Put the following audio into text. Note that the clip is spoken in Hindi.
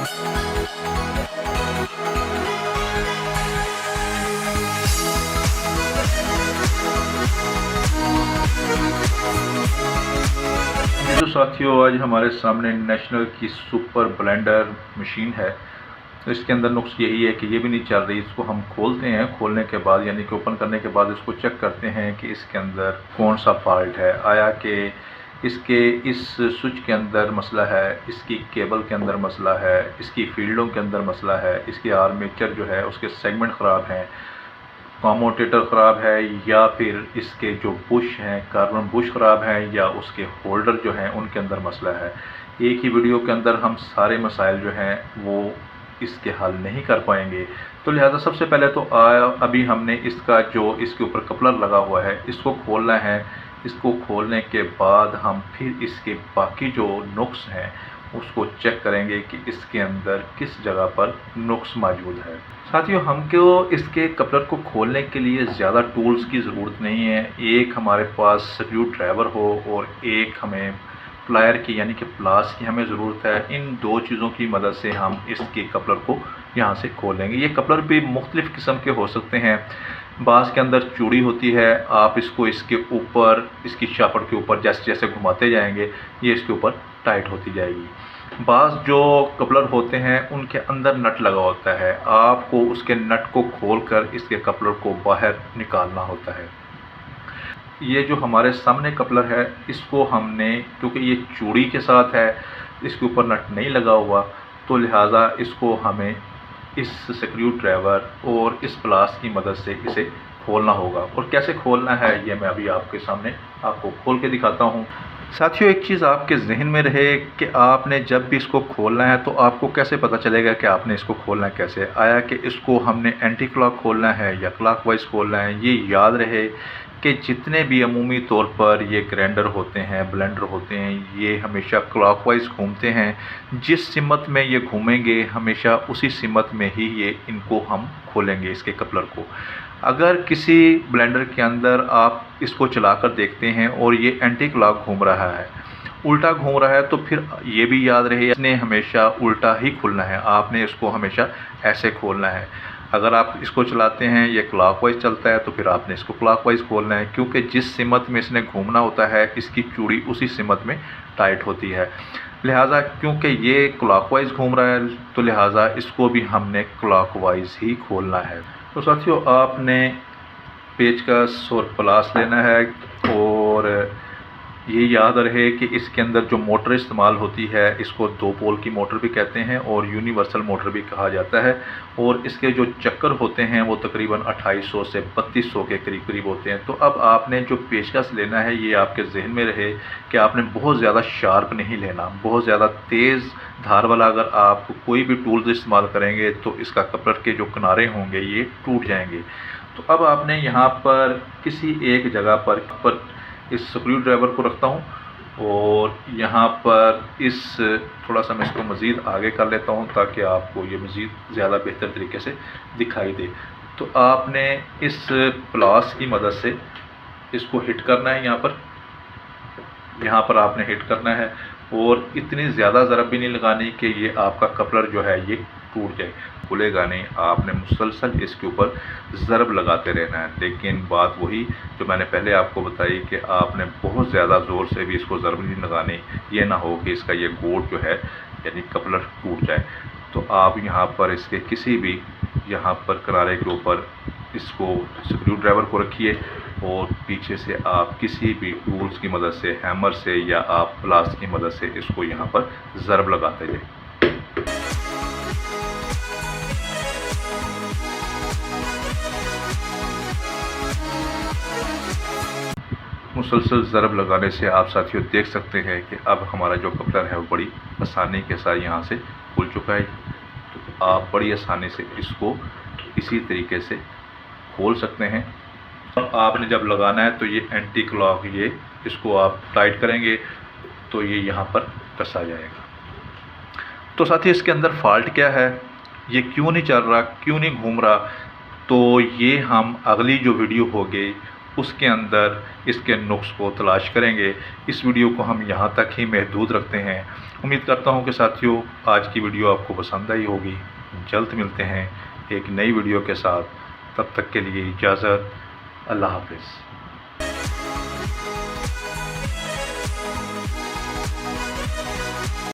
जो साथियों, आज हमारे सामने नेशनल की सुपर ब्लेंडर मशीन है। तो इसके अंदर नुक्स यही है कि ये भी नहीं चल रही। इसको हम खोलते हैं, खोलने के बाद यानी कि ओपन करने के बाद इसको चेक करते हैं कि इसके अंदर कौन सा फॉल्ट है। आया कि इसके इस स्विच के अंदर मसला है, इसकी केबल के अंदर मसला है, इसकी फील्डों के अंदर मसला है, इसकी आर्मेचर जो है उसके सेगमेंट ख़राब हैं, कॉमोटेटर ख़राब है, या फिर इसके जो बुश हैं कार्बन बुश ख़राब हैं, या उसके होल्डर जो हैं उनके अंदर मसला है। एक ही वीडियो के अंदर हम सारे मसाइल जो हैं वो इसके हल नहीं कर पाएंगे। तो लिहाजा सबसे पहले तो अभी हमने इसका जो इसके ऊपर कपलर लगा हुआ है इसको खोलना है। इसको खोलने के बाद हम फिर इसके बाकी जो नुक्स हैं उसको चेक करेंगे कि इसके अंदर किस जगह पर नुक्स मौजूद है। साथियों, हमको इसके कपलर को खोलने के लिए ज़्यादा टूल्स की ज़रूरत नहीं है। एक हमारे पास स्क्रू ड्राइवर हो और एक हमें प्लायर की यानी कि प्लास की हमें ज़रूरत है। इन दो चीज़ों की मदद से हम इसके कपलर को यहाँ से खोलेंगे। ये कपलर भी मुख्तलिफ़ किस्म के हो सकते हैं। बाज़ के अंदर चूड़ी होती है, आप इसको इसके ऊपर इसकी शाफट के ऊपर जैसे जैसे घुमाते जाएंगे ये इसके ऊपर टाइट होती जाएगी। बाज़ जो कपलर होते हैं उनके अंदर नट लगा होता है, आपको उसके नट को खोलकर इसके कपलर को बाहर निकालना होता है। ये जो हमारे सामने कपलर है इसको हमने, क्योंकि ये चूड़ी के साथ है, इसके ऊपर नट नहीं लगा हुआ, तो लिहाजा इसको हमें इस स्क्रू ड्राइवर और इस प्लास की मदद से इसे खोलना होगा। और कैसे खोलना है ये मैं अभी आपके सामने आपको खोल के दिखाता हूँ। साथियों, एक चीज़ आपके जहन में रहे कि आपने जब भी इसको खोलना है तो आपको कैसे पता चलेगा कि आपने इसको खोलना है कैसे। आया कि इसको हमने एंटी क्लॉक खोलना है या क्लॉकवाइज खोलना है। ये याद रहे कि जितने भी अमूमी तौर पर ये ग्राइंडर होते हैं, ब्लेंडर होते हैं, ये हमेशा क्लॉकवाइज घूमते हैं। जिस सिमत में ये घूमेंगे हमेशा उसी सिमत में ही ये इनको हम खोलेंगे इसके कपलर को। अगर किसी ब्लेंडर के अंदर आप इसको चलाकर देखते हैं और ये एंटी क्लॉक घूम रहा है, उल्टा घूम रहा है, तो फिर ये भी याद रहे इसने हमेशा उल्टा ही खुलना है। आपने इसको हमेशा ऐसे खोलना है। अगर आप इसको चलाते हैं ये क्लॉकवाइज चलता है तो फिर आपने इसको क्लॉकवाइज खोलना है, क्योंकि जिस सिमत में इसने घूमना होता है इसकी चूड़ी उसी सिमत में टाइट होती है। लिहाजा क्योंकि ये क्लॉकवाइज घूम रहा है तो लिहाजा इसको भी हमने क्लॉकवाइज ही खोलना है। तो साथियों, आपने पेचकस और प्लास लेना है और ये याद रहे कि इसके अंदर जो मोटर इस्तेमाल होती है इसको 2 पोल की मोटर भी कहते हैं और यूनिवर्सल मोटर भी कहा जाता है। और इसके जो चक्कर होते हैं वो तकरीबन 2800 से 3200 के करीब करीब होते हैं। तो अब आपने जो पेचकस लेना है ये आपके जहन में रहे कि आपने बहुत ज़्यादा शार्प नहीं लेना, बहुत ज़्यादा तेज़ धार वाला अगर आप कोई भी टूल्स इस्तेमाल करेंगे तो इसका कपलर के जो किनारे होंगे ये टूट जाएंगे। तो अब आपने यहाँ पर किसी एक जगह पर इस स्क्रू ड्राइवर को रखता हूँ और यहाँ पर इस थोड़ा सा मैं इसको मज़ीद आगे कर लेता हूँ ताकि आपको ये मज़ीद ज़्यादा बेहतर तरीके से दिखाई दे। तो आपने इस प्लास की मदद से इसको हिट करना है। यहाँ पर आपने हिट करना है और इतनी ज़्यादा ज़रब भी नहीं लगानी कि ये आपका कपलर जो है ये टूट जाए। खुलेगा नहीं, आपने मुसलसल इसके ऊपर ज़रब लगाते रहना है। लेकिन बात वही जो मैंने पहले आपको बताई कि आपने बहुत ज़्यादा ज़ोर से भी इसको ज़रब नहीं लगानी, ये ना हो कि इसका ये गोट जो है यानी कपलर टूट जाए। तो आप यहाँ पर इसके किसी भी यहाँ पर किनारे के ऊपर इसको स्क्रू ड्राइवर को रखिए और पीछे से आप किसी भी टूल्स की मदद से, हैमर से या आप प्लास की मदद से इसको यहाँ पर ज़रब लगाते जाए। मुसलसल ज़रब लगाने से आप साथियों देख सकते हैं कि अब हमारा जो कपलर है वो बड़ी आसानी के साथ यहाँ से खुल चुका है। तो आप बड़ी आसानी से इसको इसी तरीके से खोल सकते हैं। और आपने जब लगाना है तो ये एंटी क्लॉक ये इसको आप टाइट करेंगे तो ये यहाँ पर कसा जाएगा। तो साथियों, इसके अंदर फॉल्ट क्या है, ये क्यों नहीं चल रहा, क्यों नहीं घूम रहा, तो ये हम अगली जो वीडियो होगी उसके अंदर इसके नुक्स को तलाश करेंगे। इस वीडियो को हम यहाँ तक ही महदूद रखते हैं। उम्मीद करता हूँ कि साथियों आज की वीडियो आपको पसंद आई होगी। जल्द मिलते हैं एक नई वीडियो के साथ, तब तक के लिए इजाज़त। अल्लाह हाफ़िज़।